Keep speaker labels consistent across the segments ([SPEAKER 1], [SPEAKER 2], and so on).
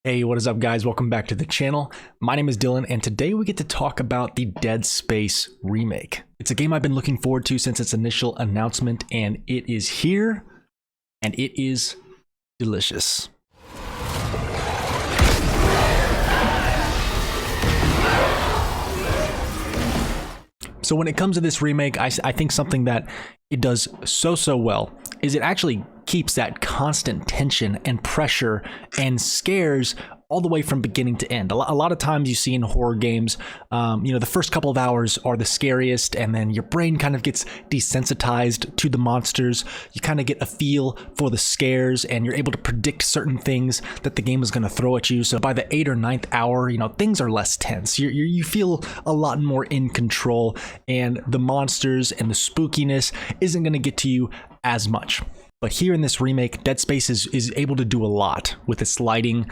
[SPEAKER 1] Hey, what is up guys? Welcome back to the channel. My name is Dylan and today we get to talk about the Dead Space remake. It's a game I've been looking forward to since its initial announcement and it is here and it is delicious. So when it comes to this remake, I think something that it does so well is it actually keeps that constant tension and pressure and scares all the way from beginning to end. A lot of times you see in horror games, the first couple of hours are the scariest and then your brain kind of gets desensitized to the monsters. You kind of get a feel for the scares and you're able to predict certain things that the game is going to throw at you. So by the 8th or 9th hour, things are less tense. You feel a lot more in control and the monsters and the spookiness isn't going to get to you as much. But here in this remake, Dead Space is able to do a lot with its lighting,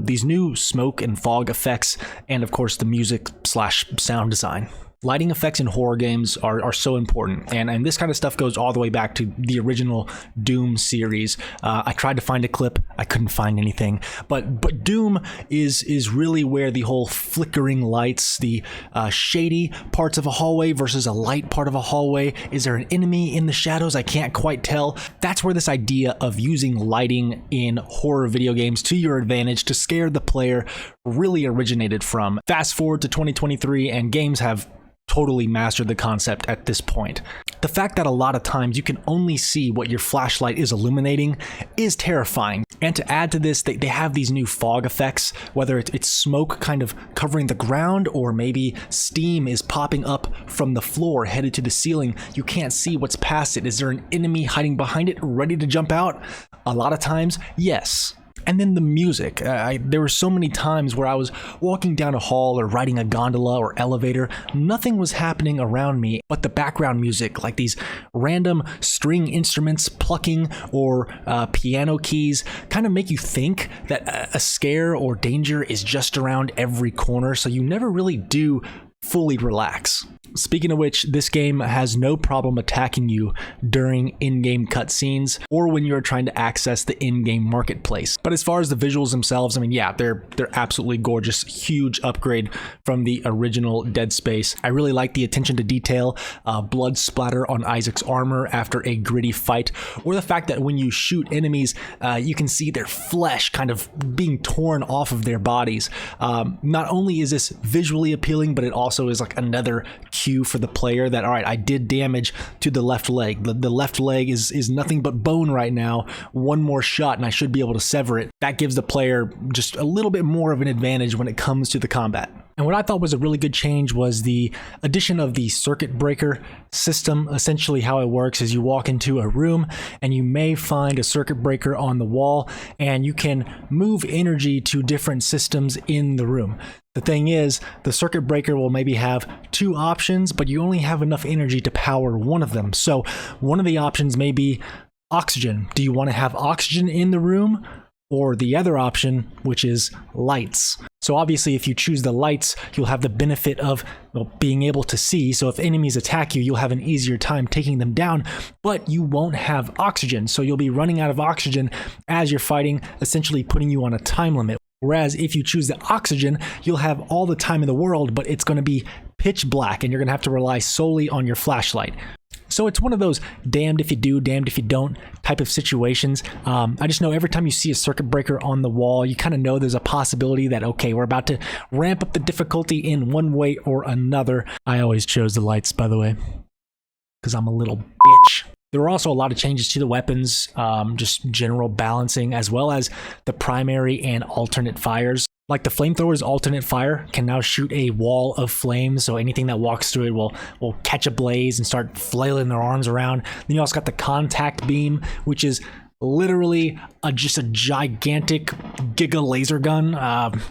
[SPEAKER 1] these new smoke and fog effects, and of course the music / sound design. Lighting effects in horror games are so important, and this kind of stuff goes all the way back to the original Doom series. I tried to find a clip, I couldn't find anything, but Doom is really where the whole flickering lights, the shady parts of a hallway versus a light part of a hallway. Is there an enemy in the shadows? I can't quite tell. That's where this idea of using lighting in horror video games to your advantage to scare the player really originated from. Fast forward to 2023 and games have totally mastered the concept at this point. The fact that a lot of times you can only see what your flashlight is illuminating is terrifying. And to add to this, they have these new fog effects, whether it's smoke kind of covering the ground or maybe steam is popping up from the floor headed to the ceiling. You can't see what's past it. Is there an enemy hiding behind it ready to jump out? A lot of times, yes. And then the music. There were so many times where I was walking down a hall or riding a gondola or elevator. Nothing was happening around me, but the background music, like these random string instruments plucking or piano keys, kind of make you think that a scare or danger is just around every corner, so you never really do fully relax. Speaking of which, this game has no problem attacking you during in-game cutscenes or when you're trying to access the in-game marketplace. But as far as the visuals themselves, I mean, yeah, they're absolutely gorgeous. Huge upgrade from the original Dead Space. I really like the attention to detail, blood splatter on Isaac's armor after a gritty fight, or the fact that when you shoot enemies, you can see their flesh kind of being torn off of their bodies. Not only is this visually appealing, but it also is like another cue for the player that, all right, I did damage to the left leg. The left leg is nothing but bone right now. One more shot and I should be able to sever it. That gives the player just a little bit more of an advantage when it comes to the combat. And what I thought was a really good change was the addition of the circuit breaker system. Essentially how it works is you walk into a room and you may find a circuit breaker on the wall and you can move energy to different systems in the room. The thing is, the circuit breaker will maybe have two options, but you only have enough energy to power one of them. So one of the options may be oxygen. Do you want to have oxygen in the room? Or the other option, which is lights. So obviously if you choose the lights, you'll have the benefit of being able to see. So if enemies attack you, you'll have an easier time taking them down, but you won't have oxygen. So you'll be running out of oxygen as you're fighting, essentially putting you on a time limit. Whereas if you choose the oxygen, you'll have all the time in the world, but it's going to be pitch black and you're going to have to rely solely on your flashlight. So it's one of those damned if you do, damned if you don't type of situations. I just know every time you see a circuit breaker on the wall, you kind of know there's a possibility that, okay, we're about to ramp up the difficulty in one way or another. I always chose the lights, by the way, because I'm a little bitch. There were also a lot of changes to the weapons, just general balancing, as well as the primary and alternate fires. Like the flamethrower's alternate fire can now shoot a wall of flames, so anything that walks through it will catch a blaze and start flailing their arms around. Then you also got the contact beam, which is literally just a gigantic giga laser gun.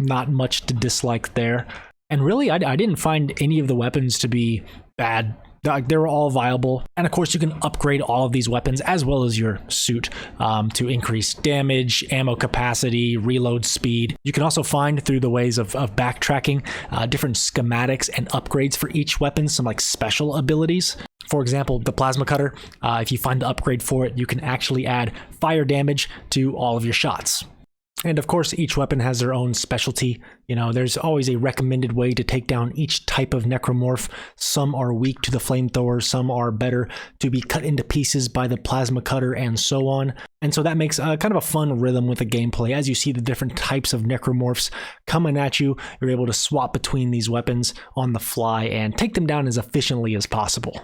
[SPEAKER 1] Not much to dislike there. And really, I didn't find any of the weapons to be bad. They were all viable, and of course you can upgrade all of these weapons as well as your suit to increase damage, ammo capacity, reload speed. You can also find through the ways of backtracking different schematics and upgrades for each weapon, some like special abilities. For example, the plasma cutter, if you find the upgrade for it, you can actually add fire damage to all of your shots. And of course, each weapon has their own specialty. You know, there's always a recommended way to take down each type of necromorph. Some are weak to the flamethrower, some are better to be cut into pieces by the plasma cutter, and so on. And so that makes kind of a fun rhythm with the gameplay. As you see the different types of necromorphs coming at you, you're able to swap between these weapons on the fly and take them down as efficiently as possible.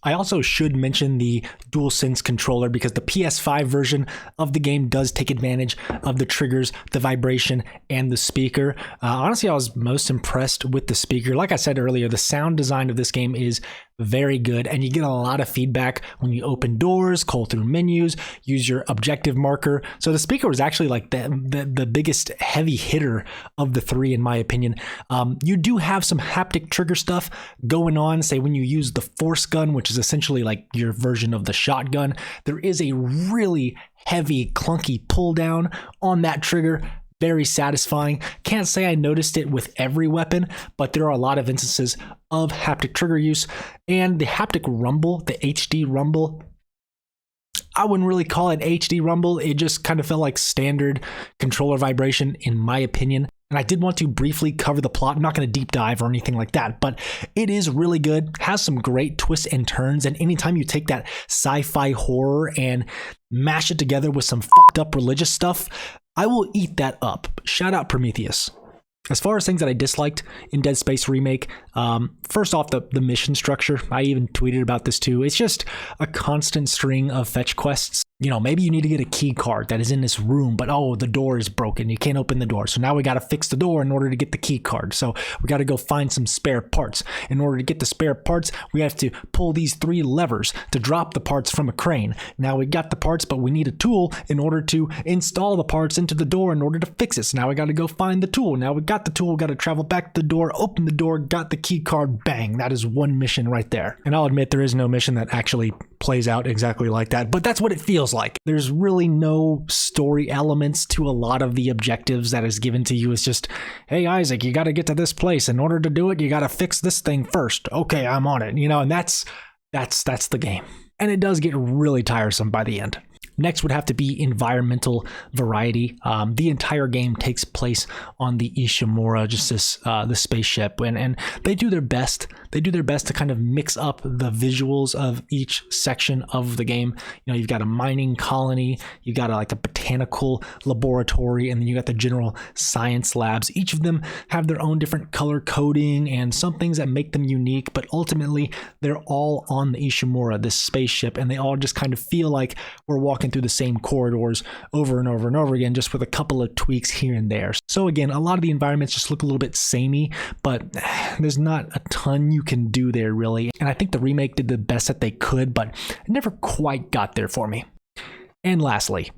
[SPEAKER 1] I also should mention the DualSense controller because the PS5 version of the game does take advantage of the triggers, the vibration, and the speaker. Honestly, I was most impressed with the speaker. Like I said earlier, the sound design of this game is very good, and you get a lot of feedback when you open doors, call through menus, use your objective marker. So the speaker was actually like the biggest heavy hitter of the three, in my opinion. You do have some haptic trigger stuff going on, say when you use the force gun, which is essentially like your version of the shotgun. There is a really heavy, clunky pull down on that trigger. Very satisfying. Can't say I noticed it with every weapon, but there are a lot of instances of haptic trigger use. And the haptic rumble, the HD rumble, I wouldn't really call it HD rumble. It just kind of felt like standard controller vibration, in my opinion. And I did want to briefly cover the plot. I'm not going to deep dive or anything like that, but it is really good, has some great twists and turns. And anytime you take that sci-fi horror and mash it together with some fucked up religious stuff, I will eat that up. Shout out Prometheus. As far as things that I disliked in Dead Space Remake, first off, the mission structure. I even tweeted about this too. It's just a constant string of fetch quests. You know, maybe you need to get a key card that is in this room, but oh, the door is broken. You can't open the door. So now we got to fix the door in order to get the key card. So we got to go find some spare parts. In order to get the spare parts, we have to pull these 3 levers to drop the parts from a crane. Now we got the parts, but we need a tool in order to install the parts into the door in order to fix it. So now we got to go find the tool. Now we got the tool, got to travel back to the door, open the door, got the key card, bang. That is one mission right there. And I'll admit there is no mission that actually plays out exactly like that, but that's what it feels like. There's really no story elements to a lot of the objectives that is given to you. It's just, hey Isaac, you got to get to this place. In order to do it, you got to fix this thing first. Okay, I'm on it. You know, and that's the game. And it does get really tiresome by the end. Next would have to be environmental variety. The entire game takes place on the Ishimura, just the spaceship, and they do their best. They do their best to kind of mix up the visuals of each section of the game. You know, you've got a mining colony, you got like a botanical laboratory, and then you got the general science labs. Each of them have their own different color coding and some things that make them unique, but ultimately they're all on the Ishimura, this spaceship, and they all just kind of feel like we're walking through the same corridors over and over and over again, just with a couple of tweaks here and there. So again, a lot of the environments just look a little bit samey, but there's not a ton you can do there really. And I think the remake did the best that they could, but it never quite got there for me. And lastly,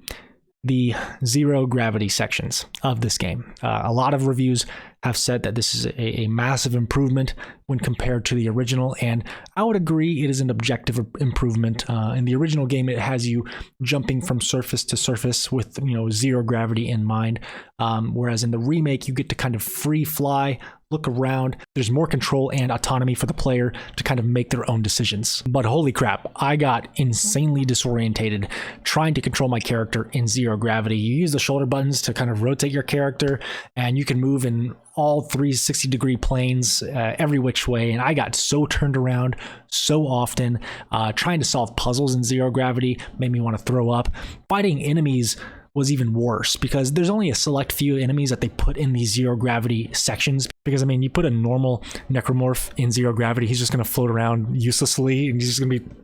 [SPEAKER 1] the zero gravity sections of this game. A lot of reviews have said that this is a massive improvement when compared to the original, and I would agree it is an objective improvement. In the original game, it has you jumping from surface to surface with, you know, zero gravity in mind, whereas in the remake, you get to kind of free fly, look around. There's more control and autonomy for the player to kind of make their own decisions. But holy crap, I got insanely disorientated trying to control my character in zero gravity. You use the shoulder buttons to kind of rotate your character, and you can move in all 360-degree planes every which way, and I got so turned around so often. Trying to solve puzzles in zero gravity made me want to throw up. Fighting enemies was even worse because there's only a select few enemies that they put in these zero gravity sections. Because I mean, you put a normal necromorph in zero gravity, he's just going to float around uselessly, and he's just going to be,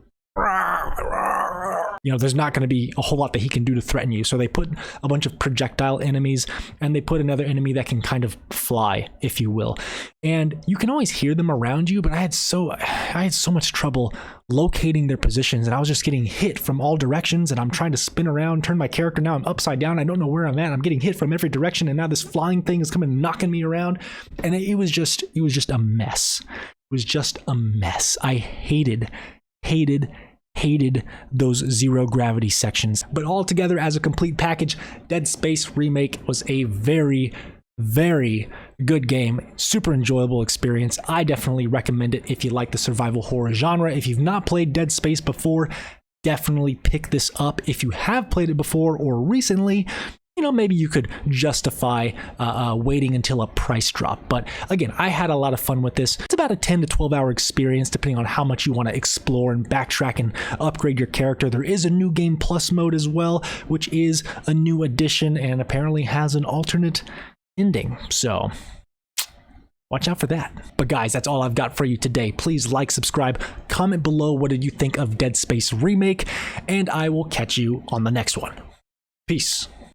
[SPEAKER 1] you know, there's not going to be a whole lot that he can do to threaten you. So they put a bunch of projectile enemies, and they put another enemy that can kind of fly, if you will. And you can always hear them around you, but I had so much trouble locating their positions, and I was just getting hit from all directions, and I'm trying to spin around, turn my character. Now I'm upside down. I don't know where I'm at. I'm getting hit from every direction, and now this flying thing is coming knocking me around. And it was just a mess. It was just a mess. I hated those zero gravity sections. But altogether, as a complete package, Dead Space Remake was a very, very good game. Super enjoyable experience. I definitely recommend it if you like the survival horror genre. If you've not played Dead Space before, definitely pick this up. If you have played it before or recently, you know, maybe you could justify waiting until a price drop. But again, I had a lot of fun with this. It's about a 10 to 12 hour experience, depending on how much you want to explore and backtrack and upgrade your character. There is a new game plus mode as well, which is a new addition and apparently has an alternate ending. So watch out for that. But guys, that's all I've got for you today. Please like, subscribe, comment below what did you think of Dead Space Remake, and I will catch you on the next one. Peace.